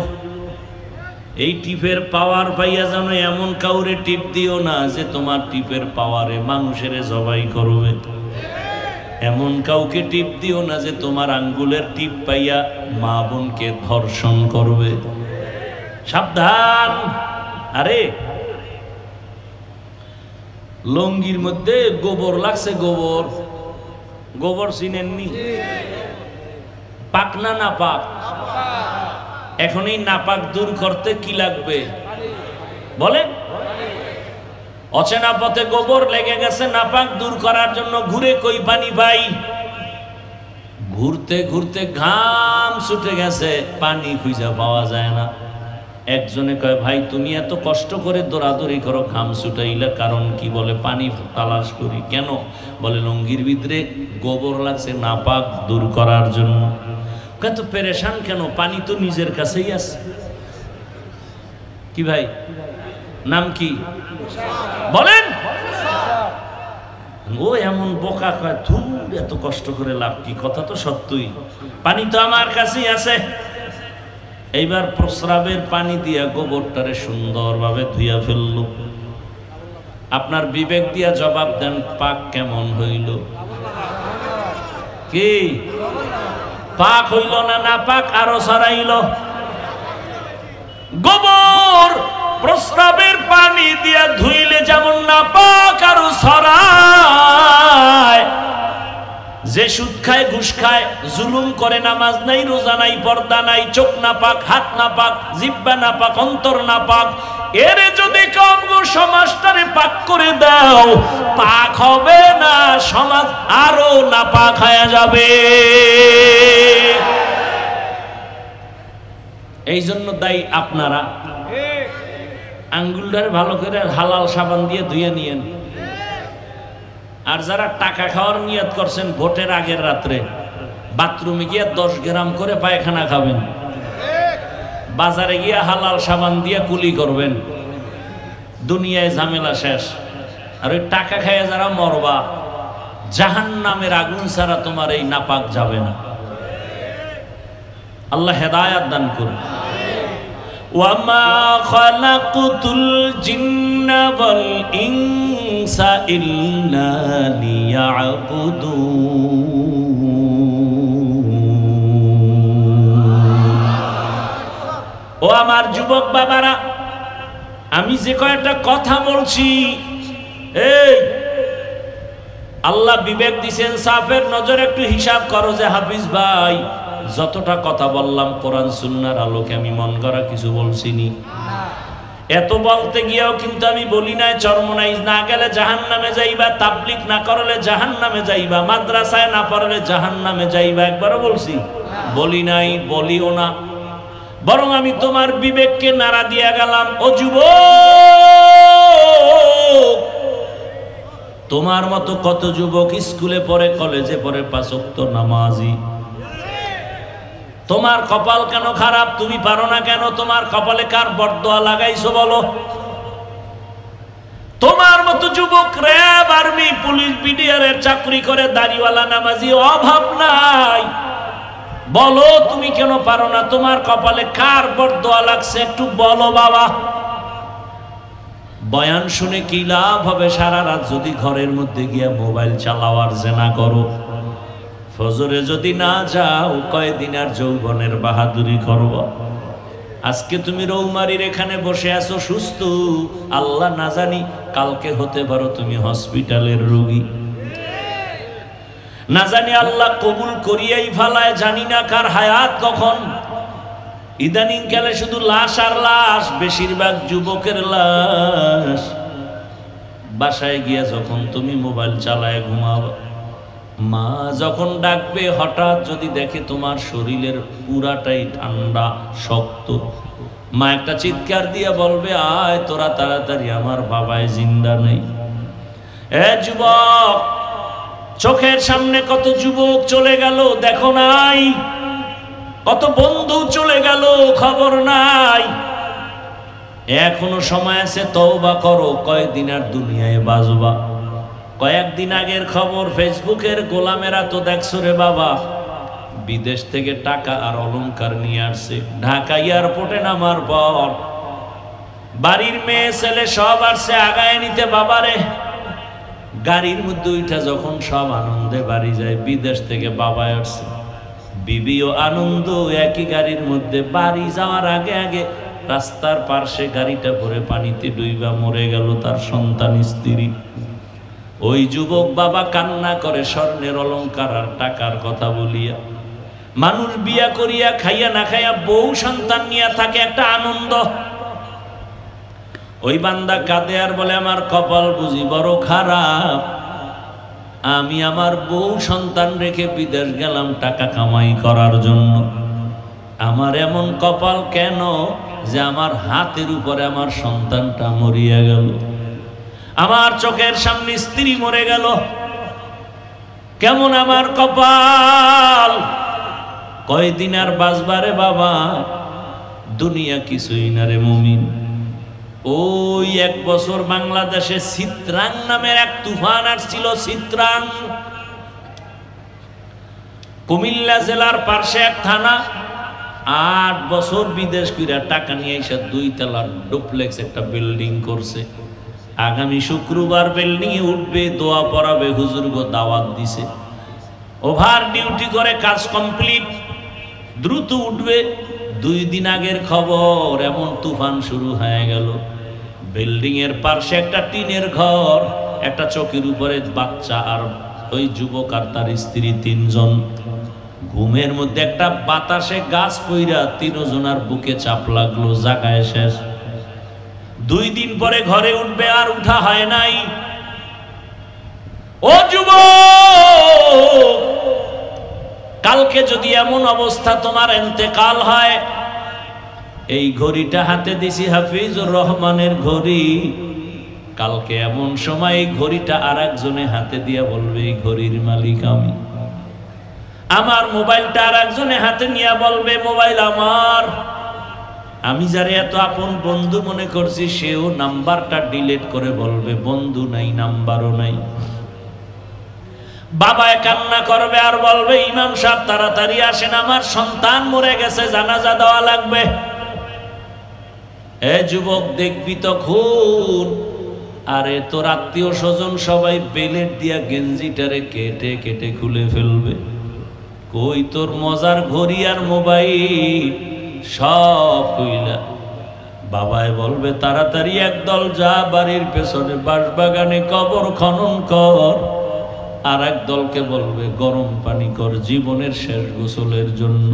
A: এই টিপের পাওয়ার পাইয়া জানো, এমন কাউরে টিপ দিও না যে তোমার টিপের পাওয়ারে মানুষের জবাই করবে। এমন কাউকে টিপ দিও না যে তোমার আঙ্গুলের টিপ পাইয়া মা বোনকে ধর্ষণ করবে। সাবধান। আরে লঙ্গির মধ্যে গোবর লাগছে, গোবর গোবর চিনেননি? পাক না নাপাক? এখন এই নাপাক দূর করতে কি লাগবে বলেন? অচেনা পথে গোবর লেগে গেছে, নাপাক দূর করার জন্য ঘুরে কই পানি পাই। ঘুরতে ঘুরতে ঘাম ছুটে গেছে, পানি খুঁজে পাওয়া যায় না। একজনে কয়, ভাই তুমি এত কষ্ট করে দৌড়াদৌড়ি করো, ঘাম ছুটাইলে কারণ কি? বলে পানি তালাশ করি। কেন? বলে লঙ্গির ভিতরে গোবর লাগছে, নাপাক দূর করার জন্য। কত পেরেশান কেন? পানি তো নিজের কাছেই আছে। কি ভাই নাম কি বলেন? ও এমন বোকা, কয় ধুর এত কষ্ট করে লাভ কি? কথা তো সত্যই, পানি তো আমার কাছেই আছে। এইবার প্রস্রাবের পানি দিয়া গোবরটারে সুন্দরভাবে ধুইয়া ফেললো। আপনার বিবেক দিয়া জবাব দেন, পাক কেমন হইল? কি পাক হইল না না পাক আরো ছড়াইল? গোবর প্রস্রাবের পানি দিয়া ধুইলে যেমন না পাক আরো ছড়ায়, যে সুদ খায়, ঘুষ খায়, জুলুম করে, নামাজ নাই, রোজা নাই, পর্দা নাই, চোখ না পাক, হাত না পাক, জিহ্বা না পাক, অন্তর না পাক, এরে যদি কমগো সমাজটারে পাক করে দাও, পাক হবে না, সমাজ আরো না পাক হয়ে যাবে। এই জন্য দায়ী আপনারা। আঙ্গুলটারে ভালো করে হালাল সাবান দিয়ে ধুয়ে নিয়েন। আর যারা টাকা খাওয়ার নিয়ত করছেন ভোটের আগের রাত্রে, বাথরুমে গিয়ে 10 গ্রাম করে পায়খানা খাবেন, বাজারে গিয়ে হালাল সাবান দিয়ে কুলি করবেন, দুনিয়ায় ঝামেলা শেষ। আর ওই টাকা খাইয়ে যারা মরবা, জাহান্নামের আগুন ছাড়া তোমার এই নাপাক যাবে না। আল্লাহ হেদায়াত দান করুন। ওয়ামা খালাকুতুল জিন্না ওয়াল ইনসা ইল্লা লিয়াবুদুন। ও আমার যুবক বাবারা, আমি যে কয়েকটা কথা বলছি, এই আল্লাহ বিবেক দিছেন, সাফের নজর একটু হিসাব করো যে হাফিজ ভাই যতটা কথা বললাম কোরআন সুন্নাহর আলোকে আমি মন করা কিছু বলছিনি। এত বলতে গিয়েও কিন্তু আমি বলি নাই চরমনাইজ না গেলে জাহান্নামে যাইবা, তাবলীগ না করলে জাহান্নামে যাইবা, মাদ্রাসায় না পড়লে জাহান্নামে যাইবা, একবারও বলছি? বলি নাই, বলিও না। বরং আমি তোমার বিবেককে নাড়া দিয়া গেলাম, ও যুবক, তোমার মতো কত যুবক স্কুলে পড়ে, কলেজে পড়ে, 5 ওয়াক্ত নামাজি। তোমার কপাল কেন খারাপ? তুমি পারো না কেন? তোমার কপালে কার বরদোয়া লাগাইছো বলো? তোমার মতো যুবক র্যাব, আর্মি, পুলিশ, বিডিআরের চাকরি করে, দাড়িওয়ালা নামাজি, অভাব নাই। বলো তুমি কেন পারো না? তোমার কপালে কার বরদোয়া লাগছে একটু বলো বাবা। বয়ান শুনে কি লাভ হবে? সারা রাত যদি ঘরের মধ্যে গিয়া মোবাইল চালাওয়ার জেনা করো, ফজরে যদি না যাও, কয়দিন আর যৌবনের বাহাদুরি করব? আজকে তুমি রৌমারির এখানে বসে আছো সুস্থ, আল্লাহ না জানি কালকে হতে পারো তুমি হসপিটালের রোগী। না জানি আল্লাহ কবুল করিয়াই ফালায়, জানি না কার হায়াত কখন। ইদানিং কালে শুধু লাশ আর লাশ, বেশিরভাগ যুবকের লাশ। বাসায় গিয়া যখন তুমি মোবাইল চালায় ঘুমাও, মা যখন ডাকবে, হঠাৎ যদি দেখে তোমার শরীরের পুরাটাই ঠান্ডা শক্ত, মা একটা চিৎকার দিয়ে বলবে, আয় তোরা তাড়াতাড়ি, আমার বাবায় জিন্দা নেই। এ যুবক, চোখের সামনে কত যুবক চলে গেল, দেখো নাই? কত বন্ধু চলে গেল, খবর নাই। এখনো সময় আছে, তওবা করো, কয়দিন আর দুনিয়ায় বাঁচবা। কয়েকদিন আগের খবর, ফেসবুকের গোলামেরা তো দেখছো রে বাবা, বিদেশ থেকে টাকা আর অলংকার নিয়ে আসছে, ঢাকা এয়ারপোর্টে নামার পর বাড়ির মেয়ে ছেলে সব আসছে আগায় নিতে। বাবারে, গাড়ির মধ্যে উঠা যখন সব আনন্দে বাড়ি যায়, বিদেশ থেকে বাবা আসছে, বিবিও আনন্দ, একই গাড়ির মধ্যে। বাড়ি যাওয়ার আগে আগে রাস্তার পার্শ্বে গাড়িটা ভরে পানিতে ডুইবা মরে গেল তার সন্তান স্ত্রী। ওই যুবক বাবা কান্না করে স্বর্ণের অলংকার আর টাকার কথা বলিয়া। মানুষ বিয়া করিয়া খাইয়া না খাইয়া বউ সন্তান নিয়ে থাকে, একটা আনন্দ। ওই বান্দা কাঁদে আর বলে, আমার কপাল বুঝি বড় খারাপ, আমি আমার বউ সন্তান রেখে বিদেশ গেলাম টাকা কামাই করার জন্য। আমার এমন কপাল কেন যে আমার হাতের উপরে আমার সন্তানটা মরিয়া গেল, আমার চোখের সামনে স্ত্রী মরে গেল। কেমন আমার কপাল! কয়দিন আর বাঁচবারে বাবা, দুনিয়া কিছুই না রে মুমিন। ওই 1 বছর বাংলাদেশে চিত্রাং নামের এক তুফান আসছিল। চিত্রাং কুমিল্লা জেলার পাশে এক থানা। 8 বছর বিদেশ কইরা টাকা নিয়ে এসে 2 তলার ডুপ্লেক্স একটা বিল্ডিং করছে। আগামী শুক্রবার বিল্ডিং এ উঠবে, দোয়া পড়াবে, হুজুরগো দাওয়াত দিছে। ওভার ডিউটি করে কাজ কমপ্লিট, দ্রুত উঠবে। 2 দিন আগের খবর, এমন তুফান শুরু হয়ে গেল। বিল্ডিং এর পাশে একটা টিনের ঘর, একটা চৌকির উপরে বাচ্চা আর ওই যুবক আর তার স্ত্রী 3 জন ঘুমের মধ্যে একটা বাতাসে গাছ পইরা 3 জনের বুকে চাপ লাগলো, জাগায় শেষ। 2 দিন পরে ঘরে উঠবে, আর উঠা হয় নাই। ও যুবক, কালকে যদি এমন অবস্থা তোমার ইন্তেকাল হয়, এই ঘড়িটা হাতে দিছি হাফিজুর রহমানের ঘড়ি, কালকে এমন সময় এই ঘড়িটা আর একজনে হাতে দিয়া বলবে এই ঘড়ির মালিক আমি। আমার মোবাইলটা আর একজনে হাতে নিয়ে বলবে মোবাইল আমার। আমি যারে এত আপন বন্ধু মনে করছি, সেও নাম্বারটা ডিলিট করে বলবে বন্ধু নাই, নাম্বারও নাই। বাবায় কান্না করবে আর বলবে ইমাম সাহেব তাড়াতাড়ি আসেন, আমার সন্তান মরে গেছে, জানাজা দেওয়া লাগবে। এ যুবক, দেখবি তখন আরে তোর আত্মীয় স্বজন সবাই বেলেট দিয়া গেঞ্জিটারে কেটে কেটে খুলে ফেলবে। কই তোর মজার ঘড়ি আর মোবাইল সব কইলা। বাবায় বলবে তাড়াতাড়ি একদল যা, বাড়ির পেছনে বাঁশবাগানে কবর খনন কর। আর এক দলকে বলবে গরম পানি কর জীবনের শেষ গোসলের জন্য।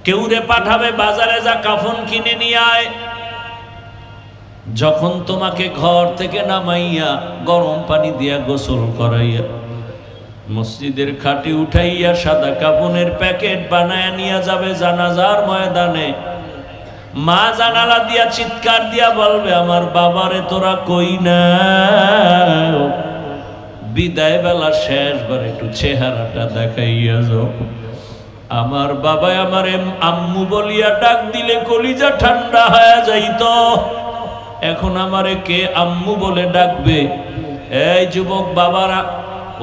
A: কেউরে পাঠাবে বাজারে যা কাফন কিনে নিয়ে আয়। যখন তোমাকে ঘর থেকে নামাইয়া গরম পানি দিয়া গোসল করাইয়া মসজিদের খাটে উঠাইয়া সাদা কাফনের প্যাকেট বানায়া নিয়ে যাবে জানাজার ময়দানে, মা জানালা দিয়া চিৎকার দিয়া বলবে আমার বাবারে তোরা কই না, বিদায় বেলা শেষবার একটু চেহারাটা দেখাইয়া যাও। আমার বাবাই আমারে আম্মু বলিয়া ডাক দিলে কলিজা ঠান্ডা হয়ে যাইত, এখন আমারে কে আম্মু বলে ডাকবে? এই যুবক বাবারা,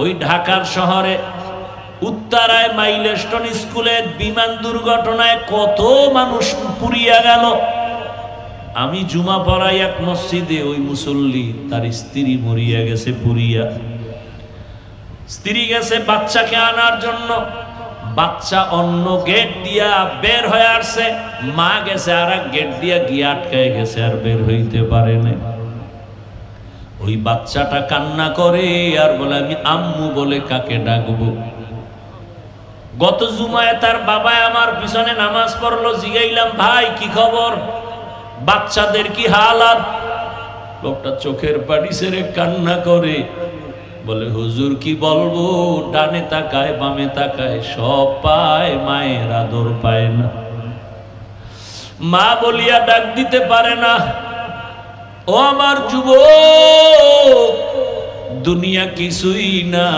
A: ওই ঢাকার শহরে উত্তরায় মাইলস্টোন স্কুলে বিমান দুর্ঘটনায় কত মানুষ পুড়িয়া গেল। আমি জুমা পড়াই এক মসজিদে, ওই মুসল্লি তার স্ত্রী মরিয়া গেছে পুড়িয়া। স্ত্রী গেছে বাচ্চাকে আনার জন্য, বাচ্চা অন্য গেট দিয়া বের হয়ে আসছে, মা গেছে আর এক গেট দিয়া গিয়ে আটকায় গেছে, আর বের হইতে পারে না। ওই বাচ্চাটা কান্না করে আর বলে আমি আম্মু বলে কাকে ডাকবো? গত জুমায় তার বাবা আমার পিছনে নামাজ পড়লো, জিগাইলাম ভাই কি খবর, বাচ্চাদের কি হালাত? লোকটা চোখের পানি ছেড়ে কান্না করে বলে হুজুর কি বলবো, ডানে তাকায় বামে তাকায় সব পায়, মায়ের আদর পায় না, মা বলিয়া ডাক দিতে পারে না। ও আমার যুবক, দুনিয়া কিছুই না,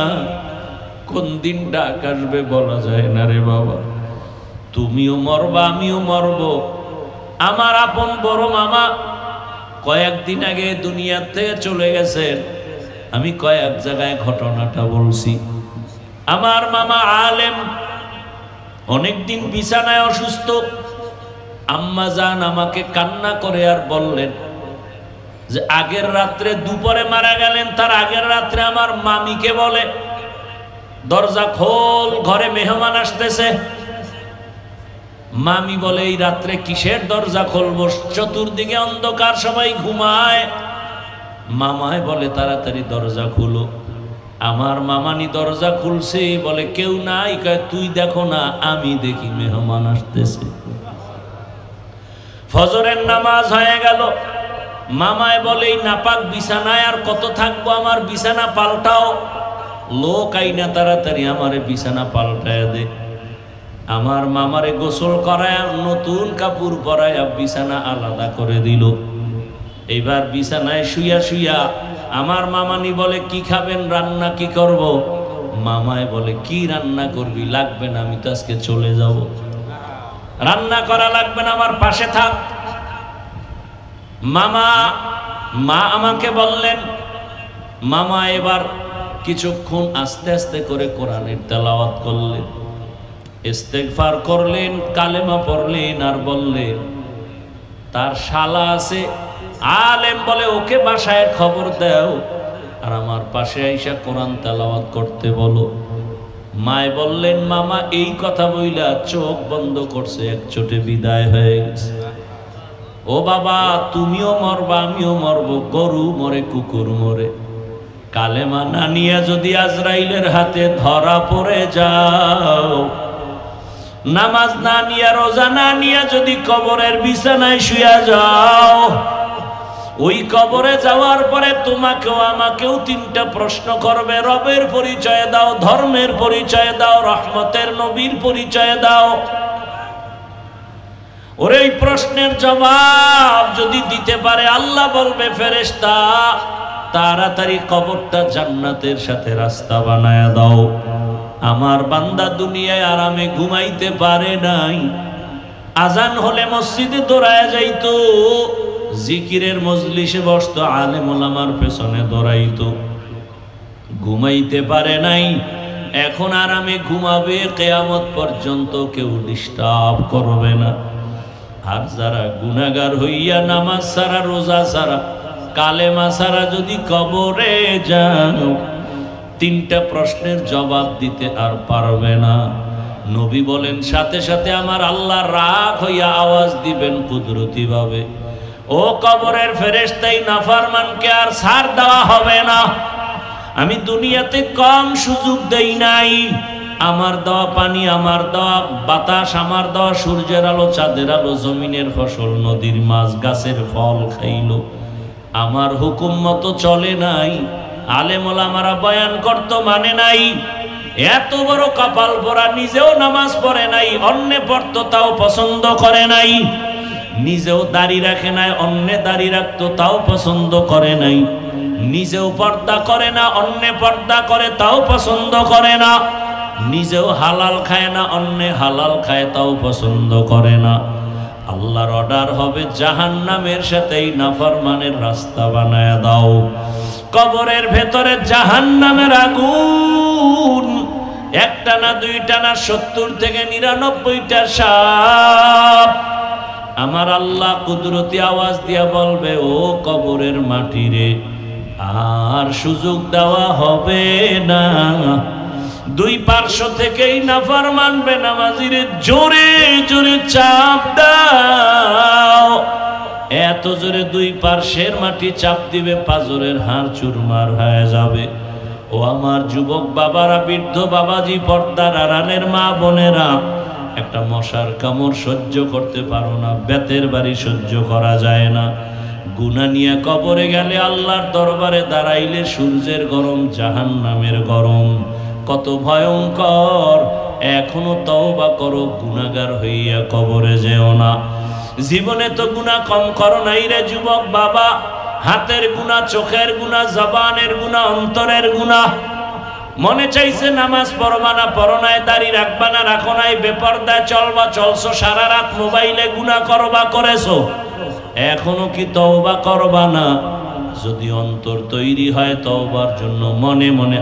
A: কোন দিন ডাক আসবে বলা যায় না রে বাবা। তুমিও মরবা আমিও মরব। আমার আপন বড় মামা কয়েকদিন আগে দুনিয়া থেকে চলে গেছেন। আমি কয়েক জায়গায় ঘটনাটা বলছি। আমার মামা আলেম, অনেকদিন বিছানায় অসুস্থ। আম্মা জান আমাকে কান্না করে আর বললেন যে আগের রাত্রে দুপুরে মারা গেলেন, তার আগের রাত্রে আমার মামিকে বলে দরজা খোল, ঘরে মেহমান আসতেছে। মামি বলে এই রাত্রে কিসের দরজা খুলবো, চতুর্দিকে অন্ধকার, সবাই ঘুমায়। মামায় বলে তাড়াতাড়ি দরজা খুলো। আমার মামানি দরজা খুলছে, বলে কেউ নাই, কয় তুই দেখো না আমি দেখি মেহমান আসতেছে। ফজরের নামাজ হয়ে গেল। মামায় বলে এই নাপাক বিছানায় আর কত থাকবো, আমার বিছানা পাল্টাও। লোক আইনা তাড়াতাড়ি আমারে বিছানা পাল্টায় দে। আমার মামারে গোসল করায় নতুন কাপড় পরায় বিছানা আলাদা করে দিল। এইবার বিছানায় শুইয়া শুইয়া আমার মামানি বলে কি খাবেন, রান্না কি করব? মামায় বলে কি রান্না করবি, লাগবে না, আমি তো আজকে চলে যাব, রান্না করা লাগবে না, আমার পাশে থাক। মা আমাকে বললেন, মামা এবার কিছুক্ষণ আস্তে আস্তে করে কোরআনের তেলাওয়াত করলেন, ইস্তেগফার করলেন, কালেমা পড়লেন, আর বললেন তার শালা আছে আলেম, বলে ওকে বাসায় খবর দাও আর আমার পাশে আইসা কোরআন তেলাওয়াত করতে বলো। মায় বললেন মামা এই কথা বইলা চোখ বন্ধ করছে, এক চোটে বিদায় হয়ে গেছে। ও বাবা, তুমিও মরবা আমিও মরবো, গরু মরে কুকুর মরে, কালেমা না নিয়ে যদি আজরাইলের হাতে ধরা পড়ে যাও, নামাজ না নিয়ে রোজা না নিয়ে যদি কবরের বিছানায় শুয়ে যাও, ওই কবরে যাওয়ার পরে তোমাকেও আমাকেও তিনটা প্রশ্ন করবে। রবের পরিচয় দাও, ধর্মের পরিচয় দাও, রহমতের নবীর পরিচয় দাও। ওর এই প্রশ্নের জবাব যদি দিতে পারে, আল্লাহ বলবে ফেরেশতা তাড়াতাড়ি কবরটা জান্নাতের সাথে রাস্তা বানায়া দাও। আমার বান্দা দুনিয়ায় আরামে ঘুমাইতে পারে নাই, আজান হলে মসজিদে দৌড়ায় যাইতো, জিকিরের মজলিসে বসতো, আলেম ওলামার পেছনে দৌড়াইতো, ঘুমাইতে পারে নাই। এখন আরামে ঘুমাবে, কিয়ামত পর্যন্ত কেউ ডিস্টার্ব করবে না। আর যারা গুনাহগার হইয়া নামাজ ছাড়া, রোজা ছাড়া, কালেমা ছাড়া যদি কবরে যাও, তিনটা প্রশ্নের জবাব দিতে আর পারবে না। নবী বলেন সাথে সাথে আমার আল্লাহ রাগ হইয়া আওয়াজ দিবেন কুদরতি ভাবে, ও কবরের ফেরেশতাই নাফরমানকে আর ছাড় দেওয়া হবে না। আমি দুনিয়াতে কম সুযোগ দেই নাই, আমার দেওয়া পানি, আমার দেওয়া বাতাস, আমার দেওয়া সূর্যের আলো, চাঁদের আলো, জমিনের ফসল, নদীর মাছ, গাছের ফল খাইল, আমার হুকুম মতো চলে নাই। আলেম ওলামারা বয়ান করতো, মানে নাই। এত বড় কপাল পোড়া, নিজেও নামাজ পড়ে নাই, অন্যে পড়তো তাও পছন্দ করে নাই। নিজেও দাড়ি রাখে নাই, অন্যে দাড়ি রাখতো তাও পছন্দ করে নাই। নিজেও পর্দা করে না, অন্যে পর্দা করে তাও পছন্দ করে না। নিজেও হালাল খায় না, অন্যে হালাল খায় তাও পছন্দ করে না। আল্লাহর অর্ডার হবে জাহান্নামের সাথেই নাফরমানের রাস্তা বানায় দাও। কবরের ভেতরে জাহান্নামের আগুন, একটা না দুইটা না 70 থেকে 99টা সাপ। আমার আল্লাহ কুদরতি আওয়াজ দিয়া বলবে, ও কবরের মাটি রে, আর সুযোগ দেওয়া হবে না। দুই পার্শ্ব থেকেই নাফরমান বেনামাজিরে জোরে জোরে চাপ দাও। এত জোরে দুই পার্শ্বের মাটি চাপ দিবে, পাজরের হাড় চুরমার হয়ে যাবে। ও আমার যুবক বাবারা, বৃদ্ধ বাবাজি, পর্দার আড়ালের মা বোনেরা, একটা মশার কামড় সহ্য করতে পারো না, বেতের বাড়ি সহ্য করা যায় না। গুনাহ নিয়ে কবরে গেলে, আল্লাহর দরবারে দাঁড়াইলে সূর্যের গরম, জাহান্নামের গরম, কত ভয়ঙ্কর। এখনো তওবা করো, গুনাহগার হইয়া কবরে যেও না। জীবনে তো গুনাহ কম করো নাই রে যুবক বাবা। হাতের গুনাহ, চোখের গুনাহ, জবানের গুনাহ, অন্তরের গুনাহ। মনে চাইছে নামাজ পড়বা না, পড়ো নাই, দাড়ি রাখবা না, রাখো নাই, বেপরদায় চলবা, চলছো, সারা রাত মোবাইলে গুনাহ করবা, করেছো। এখনো কি তওবা করবা না? যদি অন্তর তৈরি হয় তওবার জন্য, মনে মনে